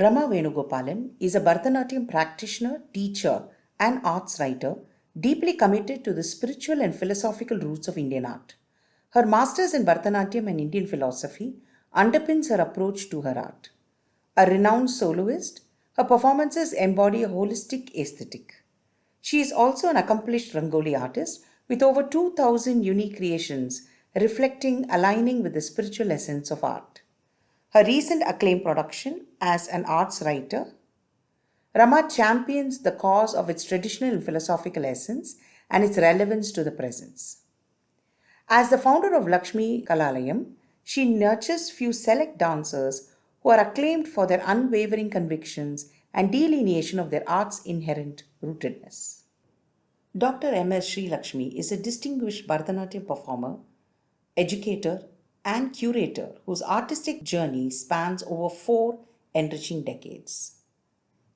Ramaa Venugopalan is a Bharatanatyam practitioner, teacher, and arts writer deeply committed to the spiritual and philosophical roots of Indian art. Her master's in Bharatanatyam and Indian philosophy underpins her approach to her art. A renowned soloist, her performances embody a holistic aesthetic. She is also an accomplished Rangoli artist with over 2,000 unique creations aligning with the spiritual essence of art. Her recent acclaimed production as an arts writer, Rama champions the cause of its traditional and philosophical essence and its relevance to the present. As the founder of Lakshmi Kalalayam, she nurtures few select dancers who are acclaimed for their unwavering convictions and delineation of their art's inherent rootedness. Dr. M.S. Srilakshmi is a distinguished Bharatanatyam performer, educator, and curator whose artistic journey spans over 4 enriching decades.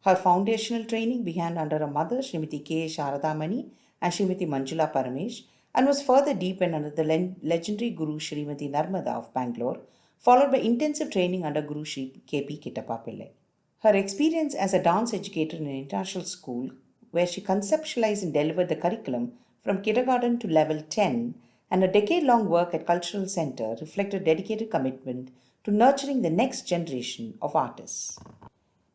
Her foundational training began under her mother, Srimati K. Sharadamani and Srimati Manjula Paramesh, and was further deepened under the legendary Guru Srimati Narmada of Bangalore, followed by intensive training under Guru Sri K.P. Kittappa Pillai. Her experience as a dance educator in an international school, where she conceptualized and delivered the curriculum from kindergarten to level 10, and a decade-long work at Cultural Center reflect a dedicated commitment to nurturing the next generation of artists.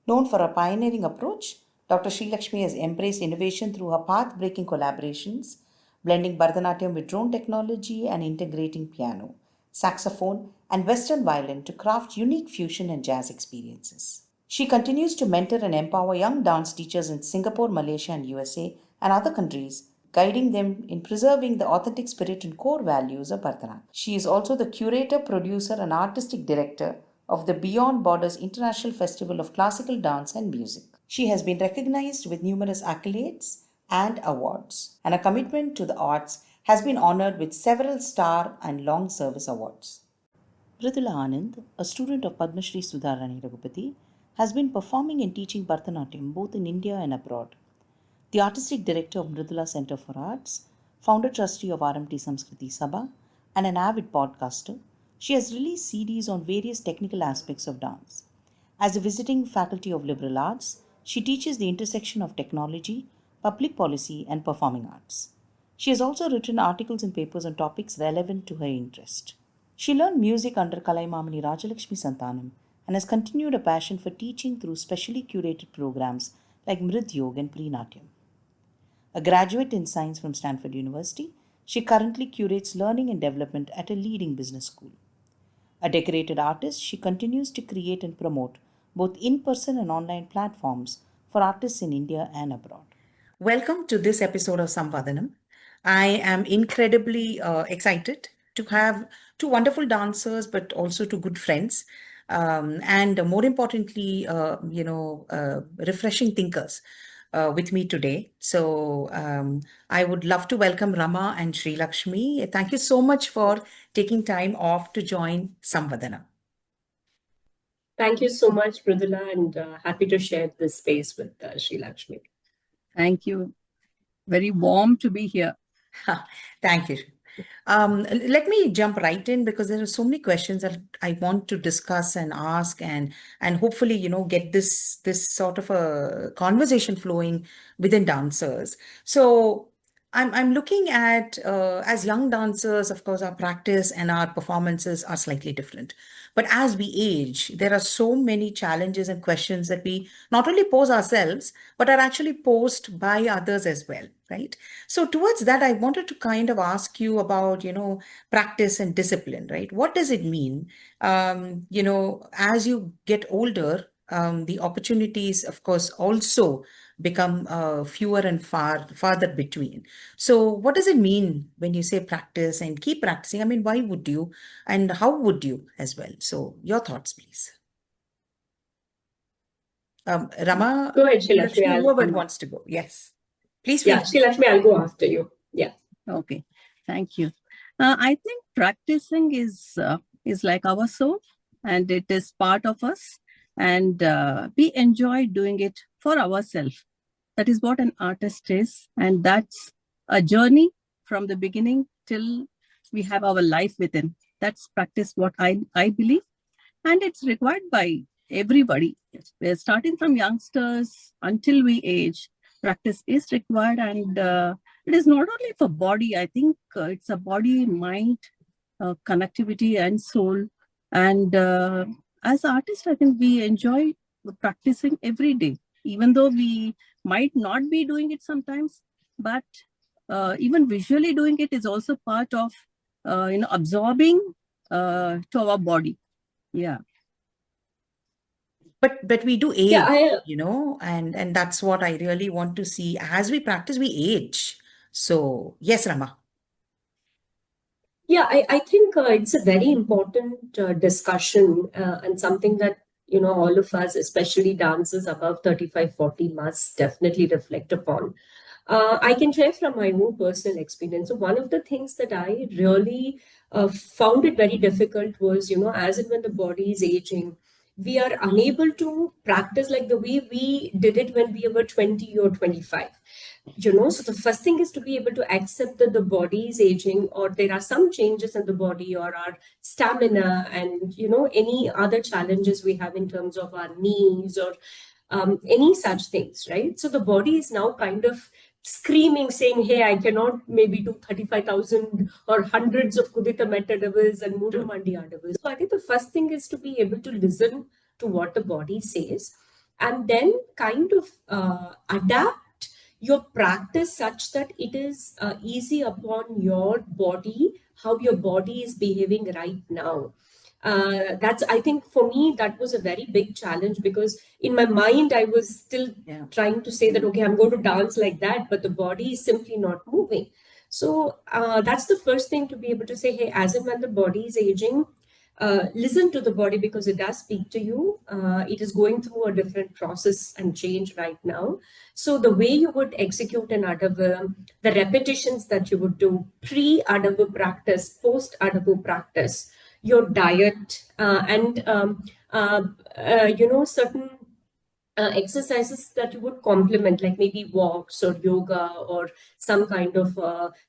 Known for her pioneering approach, Dr. Srilakshmi has embraced innovation through her path-breaking collaborations, blending Bharatanatyam with drone technology and integrating piano, saxophone, and Western violin to craft unique fusion and jazz experiences. She continues to mentor and empower young dance teachers in Singapore, Malaysia, and USA, and other countries, guiding them in preserving the authentic spirit and core values of Bharatanatyam. She is also the curator, producer, and artistic director of the Beyond Borders International Festival of Classical Dance and Music. She has been recognized with numerous accolades and awards, and her commitment to the arts has been honored with several star and long service awards. Mridula Anand, a student of Padma Shri Sudharani Raghupati, has been performing and teaching Bharatanatyam both in India and abroad. The artistic director of Mridula Center for Arts, founder trustee of RMT Samskriti Sabha, and an avid podcaster, she has released CDs on various technical aspects of dance. As a visiting faculty of liberal arts, she teaches the intersection of technology, public policy, and performing arts. She has also written articles and papers on topics relevant to her interest. She learned music under Kalaimamani Rajalakshmi Santanam and has continued a passion for teaching through specially curated programs like Mrid Yoga and Pre-Natyam. A graduate in science from Stanford University, she currently curates learning and development at a leading business school. A decorated artist, she continues to create and promote both in-person and online platforms for artists in India and abroad. Welcome to this episode of Samvadanam. I am incredibly excited to have two wonderful dancers, but also two good friends, and more importantly, refreshing thinkers with me today. So I would love to welcome Rama and Srilakshmi. Thank you so much for taking time off to join Samvadanam. Thank you so much, Mridula, and happy to share this space with Srilakshmi. Thank you. Very warm to be here. Thank you. Let me jump right in because there are so many questions that I want to discuss and ask, and hopefully get this sort of a conversation flowing within dancers. So I'm looking at as young dancers, of course, our practice and our performances are slightly different. But as we age, there are so many challenges and questions that we not only pose ourselves, but are actually posed by others as well, right? So towards that, I wanted to kind of ask you about, practice and discipline, right? What does it mean? As you get older, the opportunities, of course, also become fewer and farther between. So what does it mean when you say practice and keep practicing? I mean, why would you and how would you as well? So your thoughts, please. Rama, go ahead, Srilakshmi. Whoever wants to go. Yes. Please. Yeah, Srilakshmi, I'll go after you. Yeah. Okay. Thank you. I think practicing is like our soul, and it is part of us, and we enjoy doing it for ourselves. That is what an artist is, and that's a journey from the beginning till we have our life within. That's practice, what I believe, and it's required by everybody. We're starting from youngsters until we age. Practice is required, and it is not only for body. I think it's a body, mind, connectivity, and soul. And as artists, I think we enjoy practicing every day, even though we might not be doing it sometimes, but even visually doing it is also part of absorbing to our body. Yeah. But we do age, Yeah, and that's what I really want to see. As we practice, we age. So yes, Rama. Yeah, I think it's a very important discussion and something that, all of us, especially dancers above 35, 40, must definitely reflect upon. I can share from my own personal experience. So one of the things that I really found it very difficult was, as and when the body is aging, we are unable to practice like the way we did it when we were 20 or 25. So the first thing is to be able to accept that the body is aging, or there are some changes in the body, or our stamina, and any other challenges we have in terms of our knees, or any such things, right? So the body is now kind of screaming, saying, hey, I cannot maybe do 35,000 or hundreds of Kudita Metadavas and Mudramandi Adavas. So I think the first thing is to be able to listen to what the body says, and then kind of adapt your practice such that it is easy upon your body, how your body is behaving right now. That's, I think for me, that was a very big challenge, because in my mind, I was still trying to say that, okay, I'm going to dance like that, but the body is simply not moving. So that's the first thing, to be able to say, hey, as and when the body is aging, listen to the body, because it does speak to you. It is going through a different process and change right now. So the way you would execute an adavu, the repetitions that you would do pre-adavu practice, post-adavu practice, your diet, and certain exercises that you would complement, like maybe walks or yoga or some kind of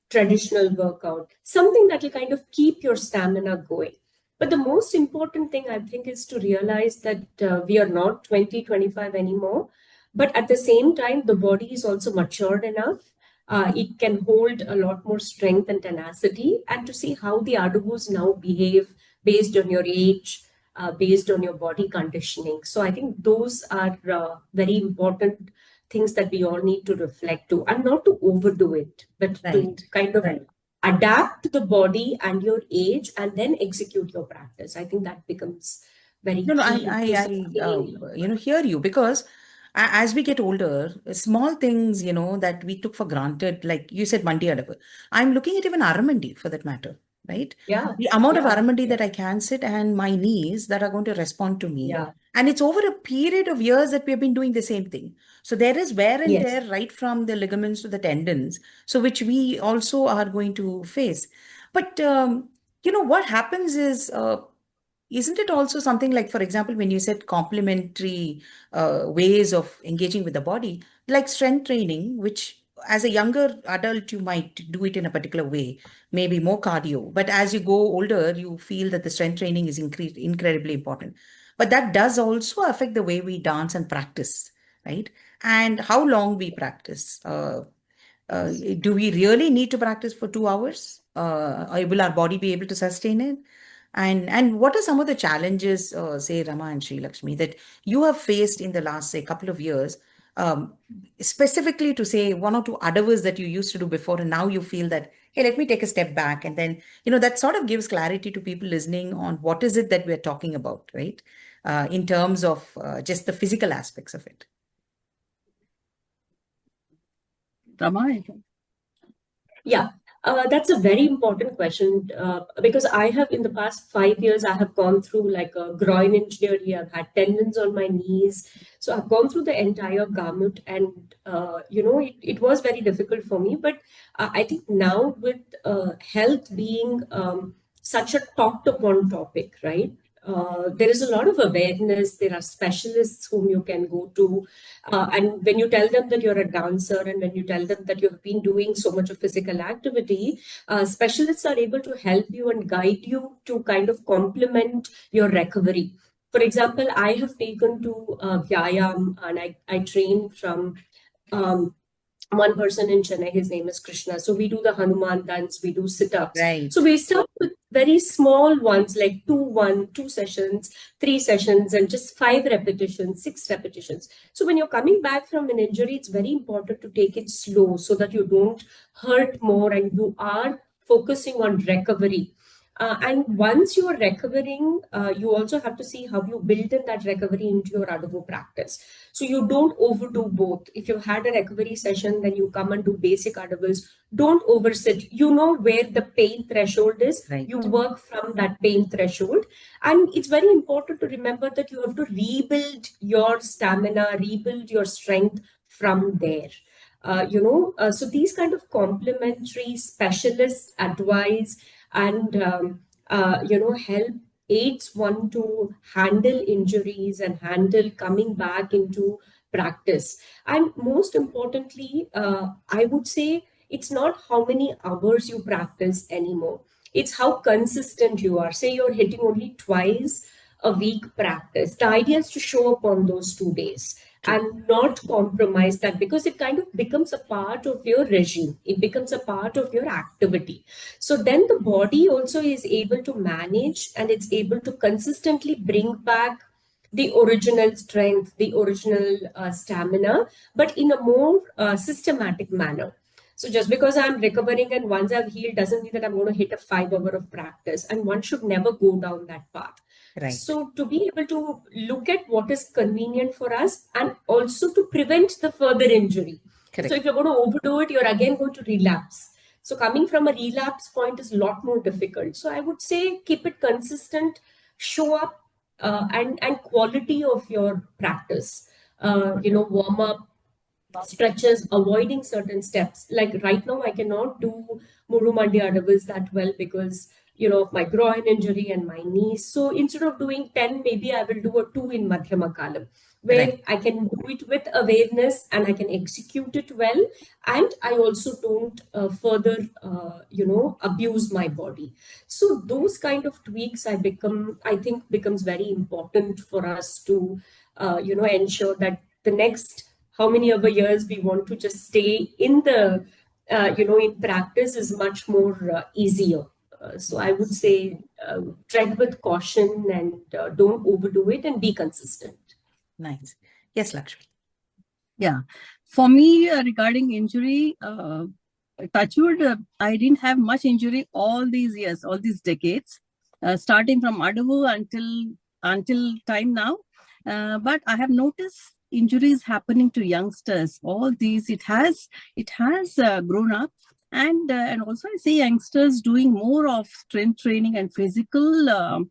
traditional workout, something that will kind of keep your stamina going. But the most important thing, I think, is to realize that we are not 20, 25 anymore. But at the same time, the body is also matured enough. It can hold a lot more strength and tenacity, and to see how the adavus now behave based on your age, based on your body conditioning. So I think those are very important things that we all need to reflect to, and not to overdo it, but to kind of adapt to the body and your age, and then execute your practice. I think that becomes very key. I hear you, because as we get older, small things, that we took for granted, like you said, Mandi Adavu. I'm looking at even Aramandi for that matter, right? Yeah. The amount of Aramandi that I can sit, and my knees that are going to respond to me. Yeah. And it's over a period of years that we have been doing the same thing. So there is wear and tear right from the ligaments to the tendons, so which we also are going to face. But, what happens is, isn't it also something like, for example, when you said complementary ways of engaging with the body, like strength training, which as a younger adult, you might do it in a particular way, maybe more cardio. But as you go older, you feel that the strength training is incredibly important. But that does also affect the way we dance and practice, right? And how long we practice. Do we really need to practice for 2 hours? Or will our body be able to sustain it? And what are some of the challenges, say, Rama and Srilakshmi, that you have faced in the last, say, couple of years, specifically to say one or two adavus that you used to do before, and now you feel that, hey, let me take a step back, and then, that sort of gives clarity to people listening on what is it that we're talking about, right? In terms of just the physical aspects of it. Ramaa? Yeah, that's a very important question, because I have, in the past 5 years, I have gone through like a groin injury. I've had tendons on my knees. So I've gone through the entire gamut, and, it was very difficult for me. But I think now, with health being such a talked upon topic, right? There is a lot of awareness. There are specialists whom you can go to. And when you tell them that you're a dancer, and when you tell them that you've been doing so much of physical activity, specialists are able to help you and guide you to kind of complement your recovery. For example, I have taken to Vyayam, and I train from one person in Chennai. His name is Krishna. So we do the Hanuman dance, we do sit-ups. Right. So we start with very small ones, like 2 sessions, 3 sessions, and just 5 repetitions, 6 repetitions. So when you're coming back from an injury, it's very important to take it slow so that you don't hurt more and you are focusing on recovery. And once you are recovering, you also have to see how you build in that recovery into your adavus practice. So you don't overdo both. If you've had a recovery session, then you come and do basic adavus. Don't oversit. You know where the pain threshold is. Right. You work from that pain threshold. And it's very important to remember that you have to rebuild your stamina, rebuild your strength from there. So these kind of complementary specialist advice and help aids one to handle injuries and handle coming back into practice. And most importantly, I would say it's not how many hours you practice anymore. It's how consistent you are. Say you're hitting only twice a week practice. The idea is to show up on those 2 days and not compromise that, because it kind of becomes a part of your regime. It becomes a part of your activity. So then the body also is able to manage and it's able to consistently bring back the original strength, the original stamina, but in a more systematic manner. So just because I'm recovering and once I've healed doesn't mean that I'm going to hit a 5 hour of practice, and one should never go down that path. Right. So to be able to look at what is convenient for us and also to prevent the further injury. Correct. So if you're going to overdo it, you're again going to relapse. So coming from a relapse point is a lot more difficult. So I would say keep it consistent, show up, and quality of your practice. Warm up, stretches, avoiding certain steps. Like right now, I cannot do Murumandi adavus that well because of my groin injury and my knees. So instead of doing 10, maybe I will do a 2 in Madhyama Kalam, where Right. I can do it with awareness and I can execute it well. And I also don't further, abuse my body. So those kind of tweaks I think becomes very important for us to, ensure that the next how many other years we want to just stay in the, in practice is much more easier. So I would say tread with caution and don't overdo it and be consistent. Nice. Yes, Lakshmi. Yeah. For me, regarding injury, touchwood, I didn't have much injury all these years, all these decades, starting from adavu until time now. But I have noticed injuries happening to youngsters. All these, it has grown up, and also I see youngsters doing more of strength training and physical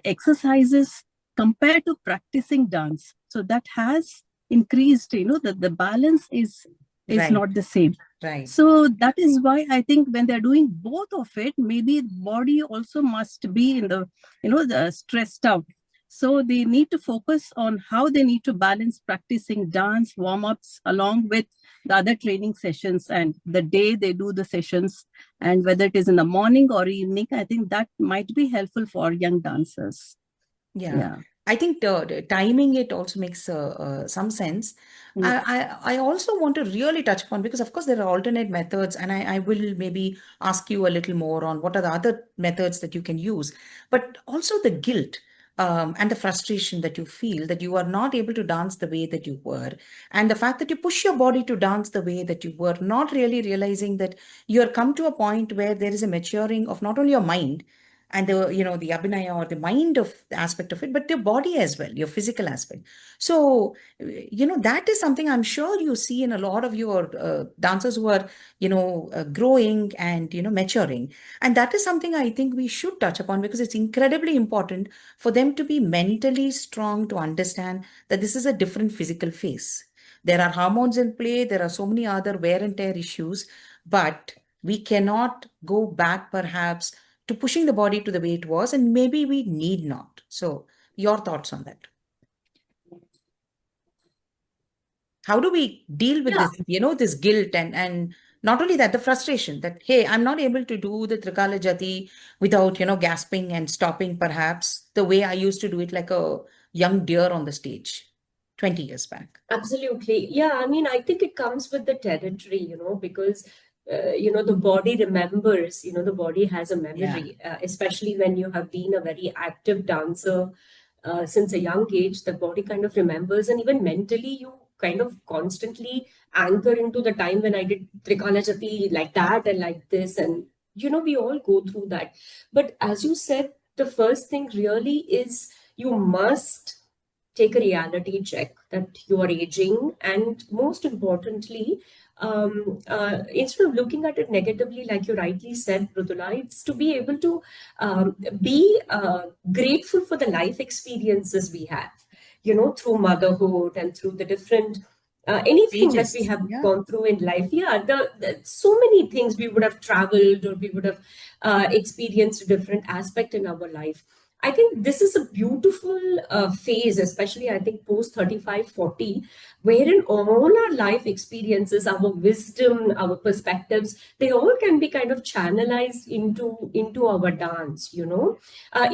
exercises compared to practicing dance. So that has increased. The balance is Right. not the same. Right. So that is why I think when they're doing both of it, maybe the body also must be in the stressed out. So they need to focus on how they need to balance practicing dance warm-ups along with the other training sessions and the day they do the sessions, and whether it is in the morning or evening. I think that might be helpful for young dancers. Yeah. I think the timing it also makes some sense. I also want to really touch upon, because of course there are alternate methods, and I will maybe ask you a little more on what are the other methods that you can use, but also the guilt and the frustration that you feel that you are not able to dance the way that you were, and the fact that you push your body to dance the way that you were, not really realizing that you are come to a point where there is a maturing of not only your mind and the abhinaya or the mind of the aspect of it, but your body as well, your physical aspect. So that is something I'm sure you see in a lot of your dancers who are growing and maturing, and that is something I think we should touch upon, because it's incredibly important for them to be mentally strong to understand that this is a different physical phase. There are hormones in play, there are so many other wear and tear issues, but we cannot go back perhaps to pushing the body to the way it was, and maybe we need not. So your thoughts on that? How do we deal with this guilt and not only that, the frustration that, hey, I'm not able to do the Trikala Jati without, gasping and stopping perhaps the way I used to do it, like a young deer on the stage 20 years back? Absolutely. Yeah, I mean, I think it comes with the territory, because, the body remembers, the body has a memory, especially when you have been a very active dancer since a young age, the body kind of remembers, and even mentally, you kind of constantly anchor into the time when I did Trikala Jati like that and like this. And, we all go through that. But as you said, the first thing really is you must take a reality check that you are aging, and most importantly, instead of looking at it negatively, like you rightly said, Mridula, it's to be able to be grateful for the life experiences we have, through motherhood and through the different anything that we Stages. have Yeah. gone through in life. Yeah, the so many things we would have traveled, or we would have experienced a different aspect in our life. I think this is a beautiful phase, especially I think post 35, 40, wherein all our life experiences, our wisdom, our perspectives, they all can be kind of channelized into our dance,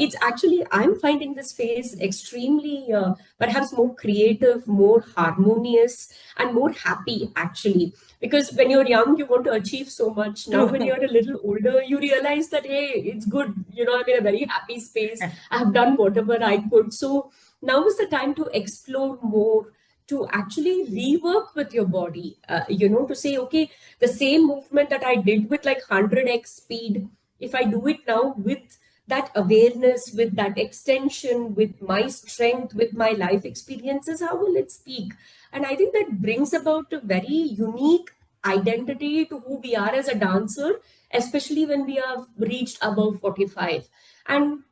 It's actually, I'm finding this phase extremely, perhaps more creative, more harmonious, and more happy, actually. Because when you're young, you want to achieve so much. Now, when True. you're a little older, you realize that, hey, it's good. I'm in a very happy space. I have done whatever I could. So now is the time to explore more, to actually rework with your body, to say, okay, the same movement that I did with like 100x speed, if I do it now with that awareness, with that extension, with my strength, with my life experiences, how will it speak? And I think that brings about a very unique identity to who we are as a dancer, especially when we have reached above 45. And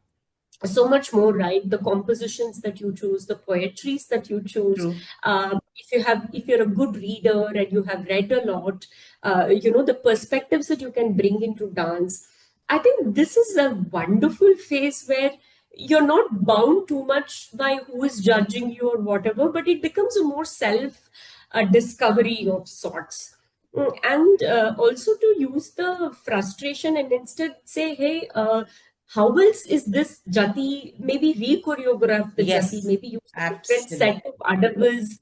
so much more, right? The compositions that you choose, the poetries that you choose. True. If you're a good reader and you have read a lot, the perspectives that you can bring into dance. I think this is a wonderful phase where you're not bound too much by who is judging you or whatever, but it becomes a more self discovery of sorts. And also to use the frustration and instead say, hey, how else is this jati? Maybe re-choreograph the jati, Yes, maybe use a different set absolutely. of adavus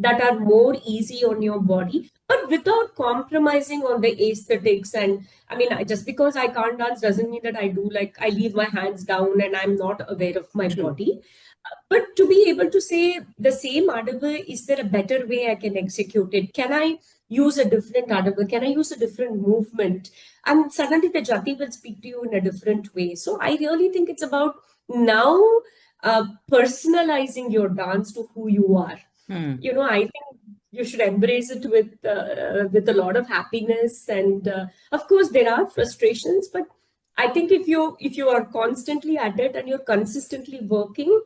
that are more easy on your body, but without compromising on the aesthetics. And I mean, just because I can't dance doesn't mean that I do, like I leave my hands down and I'm not aware of my True. body. But to be able to say the same adava, is there a better way I can execute it? Can I use a different adava? Can I use a different movement? And suddenly the jati will speak to you in a different way. So I really think it's about now personalizing your dance to who you are. I think you should embrace it with a lot of happiness, and of course there are frustrations, but I think if you are constantly at it and you're consistently working,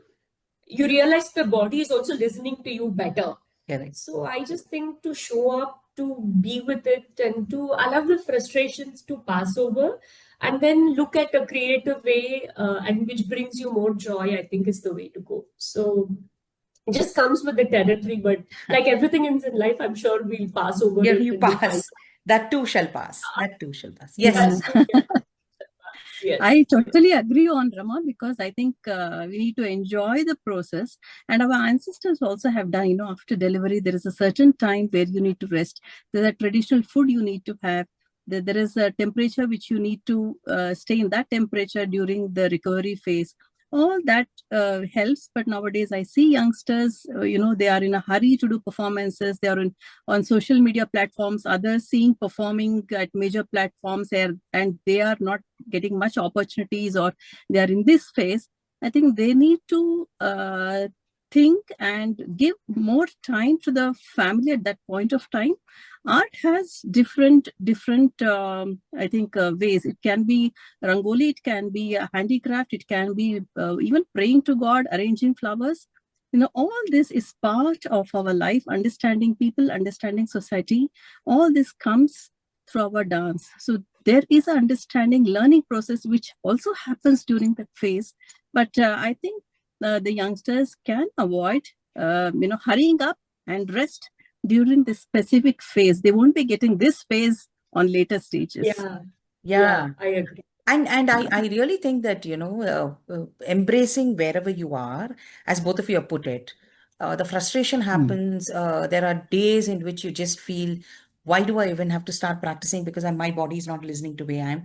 you realize the body is also listening to you better. Correct. So I just think to show up, to be with it, and to allow the frustrations to pass over, and then look at a creative way, and which brings you more joy, I think is the way to go. So it just comes with the territory, but like everything in life, I'm sure we'll pass over Yeah, it you and we'll find. pass. That too shall pass. That too shall pass. Yes. Yeah. Yes. Yes. I totally agree on Rama, because I think we need to enjoy the process. And our ancestors also have done, after delivery, there is a certain time where you need to rest. There's a traditional food you need to have. There is a temperature which you need to stay in that temperature during the recovery phase. All that helps. But nowadays, I see youngsters, they are in a hurry to do performances. They are on social media platforms, others seeing performing at major platforms there, and they are not getting much opportunities, or they are in this phase. I think they need to think and give more time to the family at that point of time. Art has different I think ways. It can be rangoli, it can be a handicraft, it can be even praying to God, arranging flowers. All this is part of our life, understanding people, understanding society. All this comes through our dance. So there is an understanding, learning process, which also happens during that phase. But I think the youngsters can avoid, hurrying up and rest during this specific phase. They won't be getting this phase on later stages. Yeah. Yeah. I agree. And I really think that, embracing wherever you are, as both of you have put it, the frustration happens. There are days in which you just feel, why do I even have to start practicing? Because my body is not listening to where I am.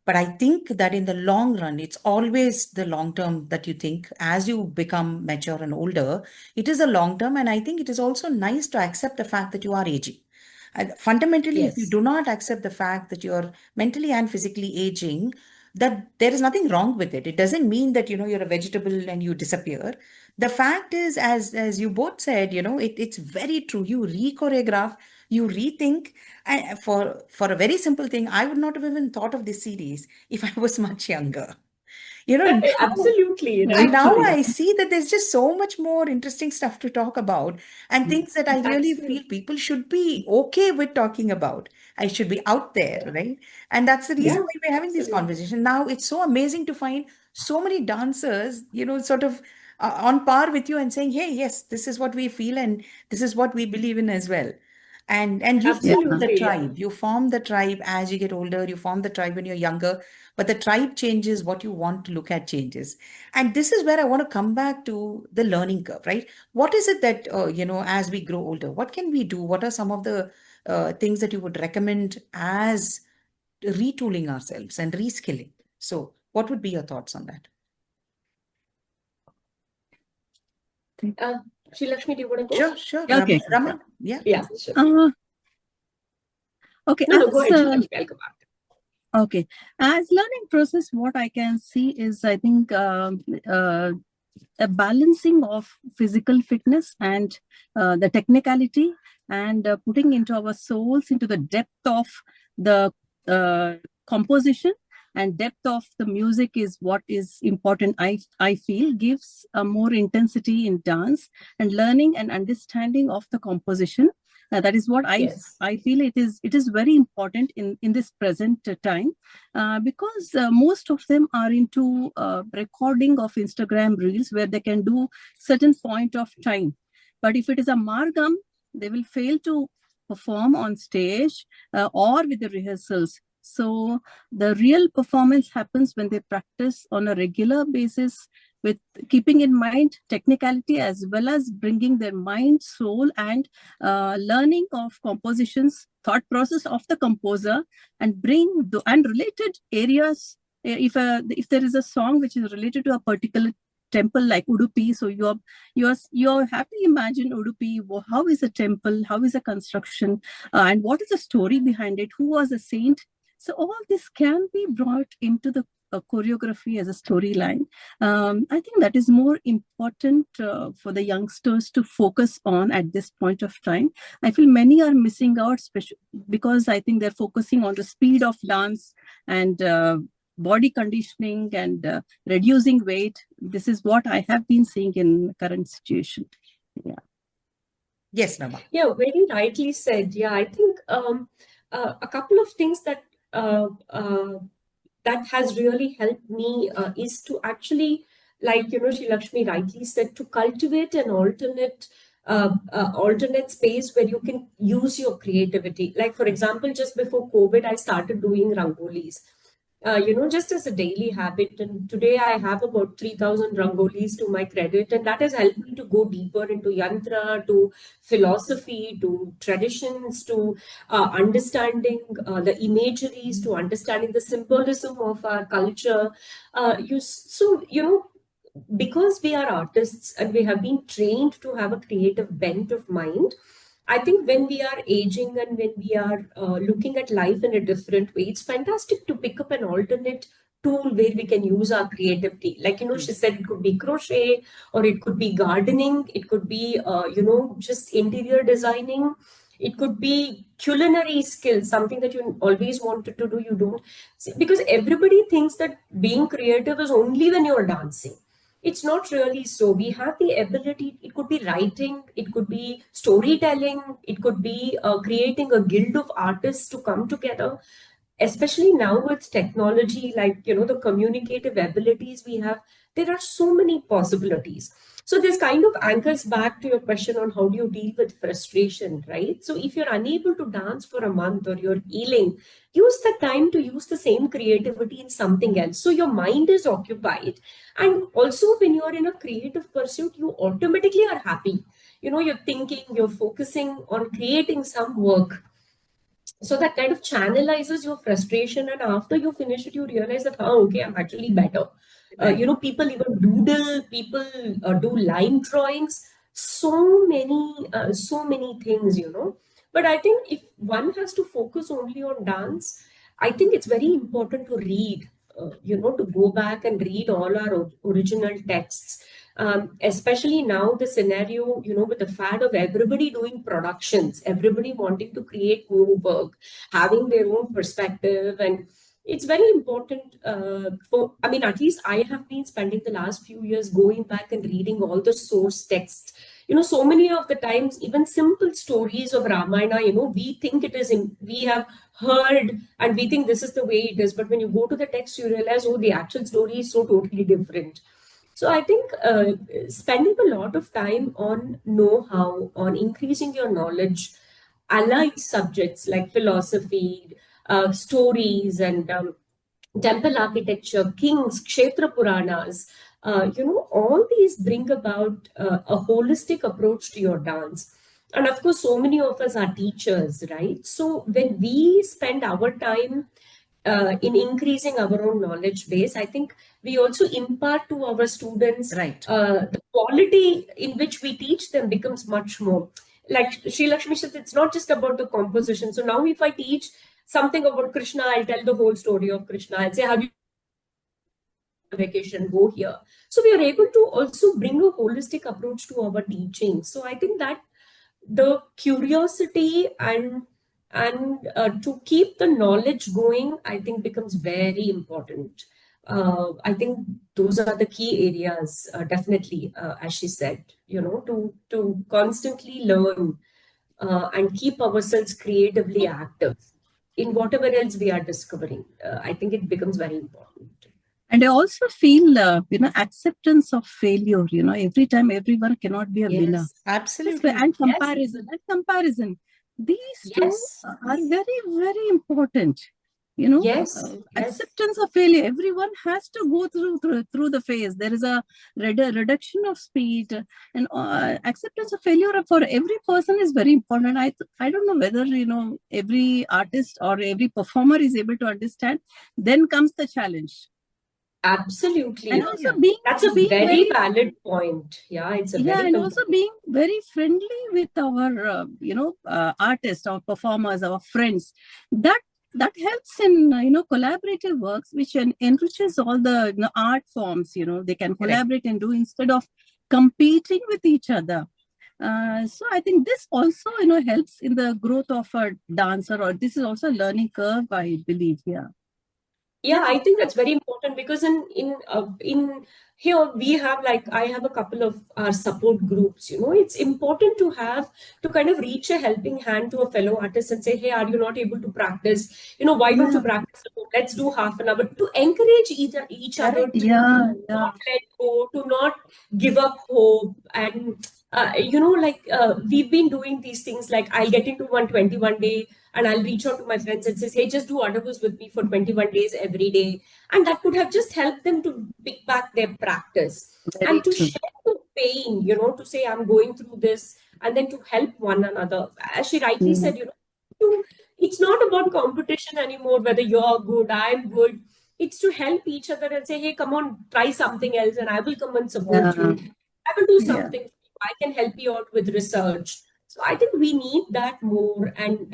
But I think that in the long run, it's always the long term that you think as you become mature and older, it is a long term. And I think it is also nice to accept the fact that you are aging. And fundamentally, if you Yes. do not accept the fact that you're mentally and physically aging, that there is nothing wrong with it. It doesn't mean that, you're a vegetable and you disappear. The fact is, as you both said, it's very true. You re-choreograph, you rethink. And for a very simple thing, I would not have even thought of this series if I was much younger. Now, Absolutely, Very right? now true. I see that there's just so much more interesting stuff to talk about and things that I really feel Absolutely. people should be okay with talking about. I should be out there, Yeah. right? And that's the reason Yeah, why we're having this absolutely. conversation. Now it's so amazing to find so many dancers, sort of on par with you and saying, hey, yes, this is what we feel and this is what we believe in as well. And you Yeah. form the Absolutely, yeah. tribe. You form the tribe as you get older. You form the tribe when you're younger. But the tribe changes, what you want to look at changes. And this is where I want to come back to the learning curve, right? What is it that, as we grow older, what can we do? What are some of the things that you would recommend as retooling ourselves and reskilling? So, what would be your thoughts on that? Uh, Srilakshmi, do you want to go? Sure, sure. Okay. Rama, yeah. Yeah, sure. Uh, okay. No, go ahead, Srilakshmi. I'll go back. Okay. As learning process, what I can see is, I think, a balancing of physical fitness and the technicality, and putting into our souls into the depth of the composition and depth of the music is what is important. I feel gives a more intensity in dance, and learning and understanding of the composition. That is what Yes. I feel it is very important in this present time, because most of them are into recording of Instagram reels where they can do certain point of time. But if it is a margam, they will fail to perform on stage or with the rehearsals. So the real performance happens when they practice on a regular basis, with keeping in mind technicality as well as bringing their mind, soul, and learning of compositions, thought process of the composer, and and related areas. If there is a song which is related to a particular temple like Udupi, so you have to imagine Udupi. How is a temple? How is a construction? And what is the story behind it? Who was a saint? So all this can be brought into the choreography as a storyline. I think that is more important for the youngsters to focus on at this point of time. I feel many are missing out, because I think they're focusing on the speed of dance and body conditioning and reducing weight. This is what I have been seeing in current situation. Yeah. Yes, Rama. Yeah, very rightly said. Yeah, I think a couple of things that has really helped me is to actually, like Srilakshmi rightly said, to cultivate an alternate space where you can use your creativity. Like for example, just before COVID, I started doing rangolis. Just as a daily habit. And today I have about 3,000 rangolis to my credit. And that has helped me to go deeper into yantra, to philosophy, to traditions, to understanding the imageries, to understanding the symbolism of our culture. Because we are artists and we have been trained to have a creative bent of mind, I think when we are aging and when we are looking at life in a different way, it's fantastic to pick up an alternate tool where we can use our creativity. Like, she said it could be crochet, or it could be gardening, it could be, just interior designing. It could be culinary skills, something that you always wanted to do, you don't. See, because everybody thinks that being creative is only when you're dancing. It's not really so. We have the ability, it could be writing, it could be storytelling, it could be creating a guild of artists to come together. Especially now with technology, like, the communicative abilities we have, there are so many possibilities. So this kind of anchors back to your question on how do you deal with frustration, right? So if you're unable to dance for a month or you're healing, use the time to use the same creativity in something else. So your mind is occupied. And also when you're in a creative pursuit, you automatically are happy. You're thinking, you're focusing on creating some work. So that kind of channelizes your frustration, and after you finish it you realize that, oh, okay, I'm actually better. People even doodle, people do line drawings, so many things. But I think if one has to focus only on dance, I think it's very important to read, to go back and read all our original texts. Especially now the scenario, with the fad of everybody doing productions, everybody wanting to create new work, having their own perspective. And it's very important at least I have been spending the last few years going back and reading all the source texts. So many of the times, even simple stories of Ramayana, we think we have heard and we think this is the way it is. But when you go to the text, you realize, oh, the actual story is so totally different. So I think spending a lot of time on know-how, on increasing your knowledge, allied subjects like philosophy, stories, and temple architecture, kings, Kshetra Puranas, all these bring about a holistic approach to your dance. And of course, so many of us are teachers, right? So when we spend our time in increasing our own knowledge base, I think we also impart to our students, Right. The quality in which we teach them becomes much more. Like Srilakshmi said, it's not just about the composition. So now if I teach something about Krishna, I'll tell the whole story of Krishna. I'll say, have you vacation, go here. So we are able to also bring a holistic approach to our teaching. So I think that the curiosity and to keep the knowledge going, I think becomes very important. I think those are the key areas, definitely, as she said, to constantly learn and keep ourselves creatively active in whatever else we are discovering. I think it becomes very important. And I also feel, acceptance of failure. Every time everyone cannot be a winner. Yes, Absolutely. And comparison. yes. And comparison. These two Yes. are very, very important. Yes. Acceptance of failure. Everyone has to go through the phase. There is a reduction of speed, and acceptance of failure for every person is very important. I don't know whether every artist or every performer is able to understand. Then comes the challenge. Absolutely. And also that's a very valid point. Yeah, it's a very and also being very friendly with our artists, our performers, our friends. That helps in collaborative works, which enriches all the art forms. They can collaborate and do instead of competing with each other. So I think this also helps in the growth of a dancer, or this is also a learning curve, I believe. Yeah, I think that's very important, because in here we have, like, I have a couple of our support groups. It's important to kind of reach a helping hand to a fellow artist and say, hey, are you not able to practice? Why don't you practice? Let's do half an hour, to encourage each other to not let go, to not give up hope. And we've been doing these things, like I'll get into 121 day and I'll reach out to my friends and say, hey, just do adavus with me for 21 days every day. And that could have just helped them to pick back their practice. Very and to true. share the pain, to say, I'm going through this, and then to help one another. As she rightly said, it's not about competition anymore, whether you're good, I'm good. It's to help each other and say, hey, come on, try something else, and I will come and support you. I will do something for you. I can help you out with research. So I think we need that more. And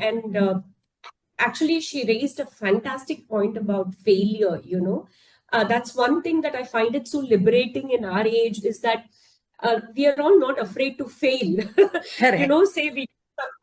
actually, she raised a fantastic point about failure. That's one thing that I find it so liberating in our age, is that we are all not afraid to fail. Say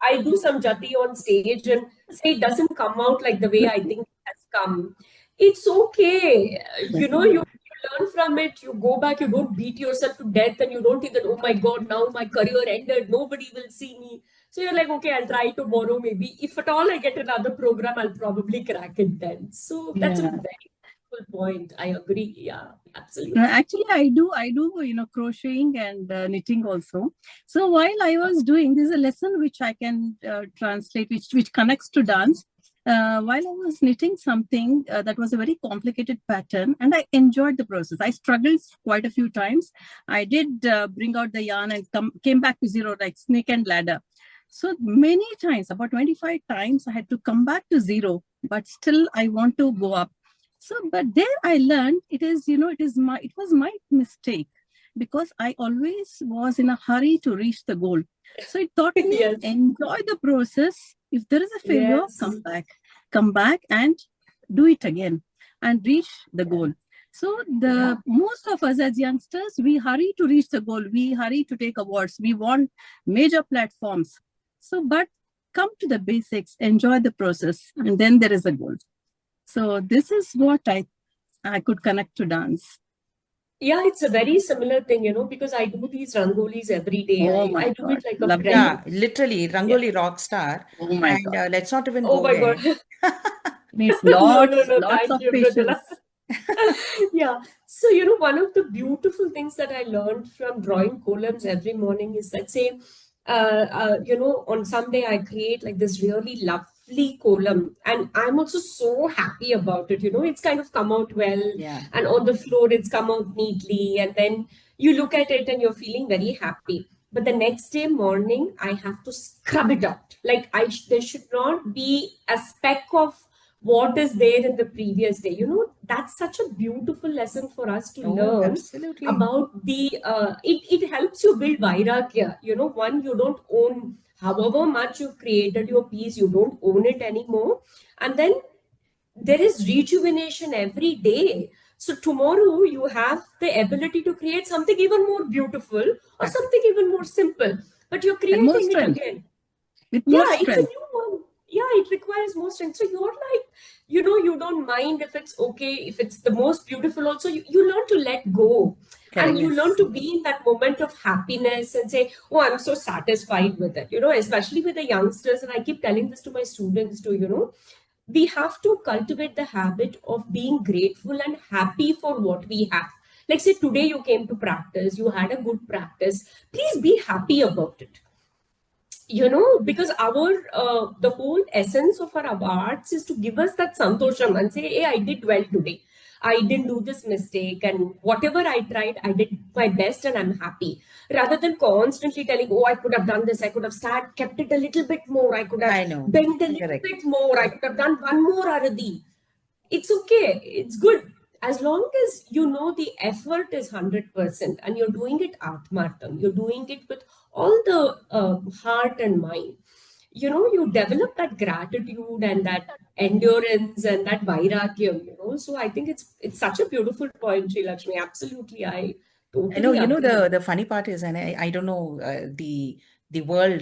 I do some jati on stage and say it doesn't come out like the way I think it has come. It's okay. You learn from it, you go back, you don't beat yourself to death, and you don't think that, oh my God, now my career ended, nobody will see me. So you're like, okay, I'll try tomorrow. Maybe if at all I get another program, I'll probably crack it then. So that's a very point. I agree. Yeah, absolutely. Actually, I do, crocheting and knitting also. So while I was doing, there's a lesson which I can translate, which connects to dance. While I was knitting something that was a very complicated pattern, and I enjoyed the process. I struggled quite a few times. I did bring out the yarn and came back to zero, like snake and ladder. So many times, about 25 times, I had to come back to zero, but still I want to go up. So, but there I learned it was my mistake because I always was in a hurry to reach the goal. So it taught me Yes. enjoy the process. If there is a failure, Yes. come back and do it again and reach the goal. So most of us as youngsters, we hurry to reach the goal. We hurry to take awards. We want major platforms. So, but come to the basics, enjoy the process, and then there is a goal. So this is what I could connect to dance. Yeah, it's a very similar thing, because I do these rangolis every day. Oh my I do it God. like a Lovely. Yeah, pre. literally, Yeah. Rangoli rock star. Oh my And God. let's not even Oh go my there. God. Needs No, lots thank of you, patience. Mridula. Yeah. So, one of the beautiful things that I learned from drawing columns every morning is that, say, on Sunday I create like this really lovely column, and I'm also so happy about it. It's kind of come out well, Yeah. and on the floor it's come out neatly, and then you look at it and you're feeling very happy. But the next day morning, I have to scrub it out. Like there should not be a speck of what is there in the previous day. That's such a beautiful lesson for us to Oh, learn absolutely. about it helps you build vairagya. One, you don't own however much you've created your piece, you don't own it anymore. And then there is rejuvenation every day. So tomorrow you have the ability to create something even more beautiful or Correct. something even more simple, but you're And more creating it strength. again. With Yeah, more it's a strength. new one. Yeah, it requires more strength. So you're like, you don't mind if it's okay, if it's the most beautiful also. You learn to let go. Correct. And you learn Yes. to be in that moment of happiness and say, oh, I'm so satisfied with it. Especially with the youngsters. And I keep telling this to my students too, we have to cultivate the habit of being grateful and happy for what we have. Like, say, today you came to practice, you had a good practice. Please be happy about it. Because the whole essence of our arts is to give us that santosham and say, hey, I did well today. I didn't do this mistake, and whatever I tried, I did my best and I'm happy. Rather than constantly telling, oh, I could have done this, I could have kept it a little bit more, I could have I know. bent a little Correct. bit more, I could have done one more aradi. It's okay, it's good, as long as the effort is 100% and you're doing it atmartam, you're doing it with all the heart and mind. You develop that gratitude and that endurance and that vairagyam. So I think it's such a beautiful point, Sri Lakshmi. Absolutely, I I know, totally agree. the funny part is, and I don't know, the world,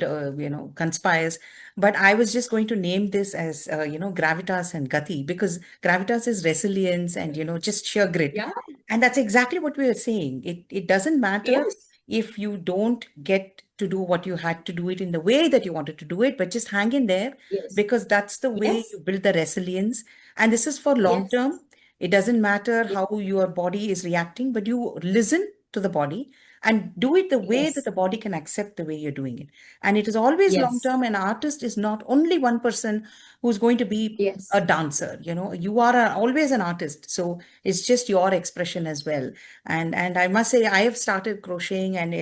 conspires, but I was just going to name this as, Gravitas and Gati, because Gravitas is resilience and, just sheer grit. Yeah. And that's exactly what we are saying. It doesn't matter Yes. if you don't get to do what you had to do it in the way that you wanted to do it, but just hang in there, Yes. because that's the way Yes. you build the resilience. And this is for long Yes. term. It doesn't matter Yes. how your body is reacting, but you listen to the body and do it the way that Yes. the body can accept the way you're doing it. And it is always long Yes. term. An artist is not only one person who's going to be Yes. a dancer. You are always an artist. So it's just your expression as well. And I must say, I have started crocheting and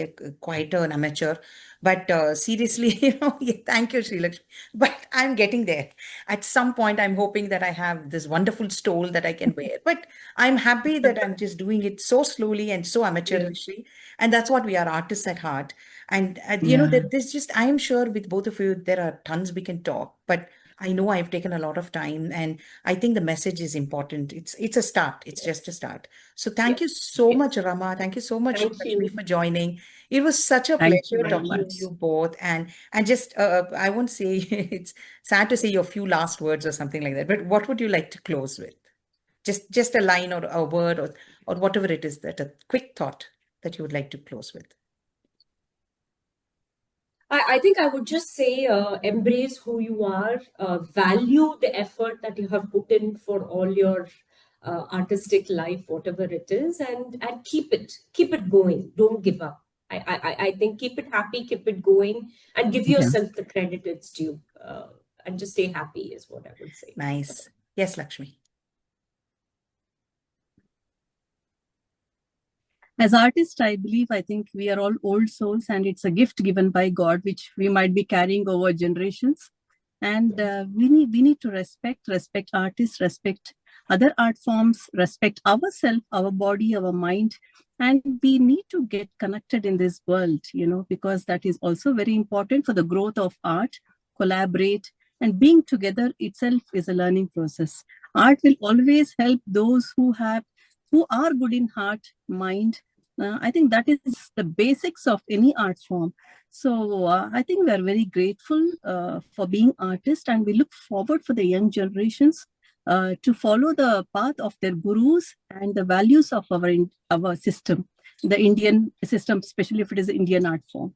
quite an amateur. But seriously, yeah, thank you, Srilakshmi. But I'm getting there. At some point, I'm hoping that I have this wonderful stole that I can wear. But I'm happy that I'm just doing it so slowly and so Yes. amateurishly. And that's what we are, artists at heart. And, Yeah. there's just, I am sure with both of you, there are tons we can talk. But I know I've taken a lot of time, and I think the message is important. It's a start. It's just a Yes. start. So thank you Yes. so Yes. much, Rama. Thank you so much, Thank Lakshmi, you. for joining. It was such a Thank you pleasure very Thank talking you. to much. you both. And just I won't say it's sad to say your few last words or something like that. But what would you like to close with? Just a line or a word, or whatever it is, that a quick thought that you would like to close with. I think I would just say embrace who you are, value the effort that you have put in for all your artistic life, whatever it is, and keep it going. Don't give up. I think keep it happy, keep it going, and give Yeah. yourself the credit it's due. And just stay happy is what I would say. Nice. Yes, Lakshmi. As artists, I believe, I think we are all old souls, and it's a gift given by God, which we might be carrying over generations. And we need to respect artists, respect other art forms, respect ourselves, our body, our mind, and we need to get connected in this world, because that is also very important for the growth of art. Collaborate and being together itself is a learning process. Art will always help those who are good in heart, mind. I think that is the basics of any art form. So I think we are very grateful for being artists, and we look forward for the young generations to follow the path of their gurus and the values of our system, the Indian system, especially if it is an Indian art form.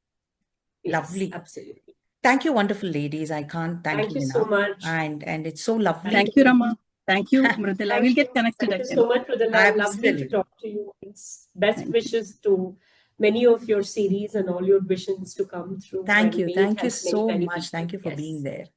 Yes, Lovely. absolutely. Thank you, wonderful ladies. I can't thank you so enough. much. And it's so lovely. Thank you, Rama. Thank you, Mridula. We'll get connected again. Thank you so much, Mridula. Lovely to talk to you. It's best wishes to many of your series and all your visions to come through. Thank you. Thank you so much. Thank you for being there.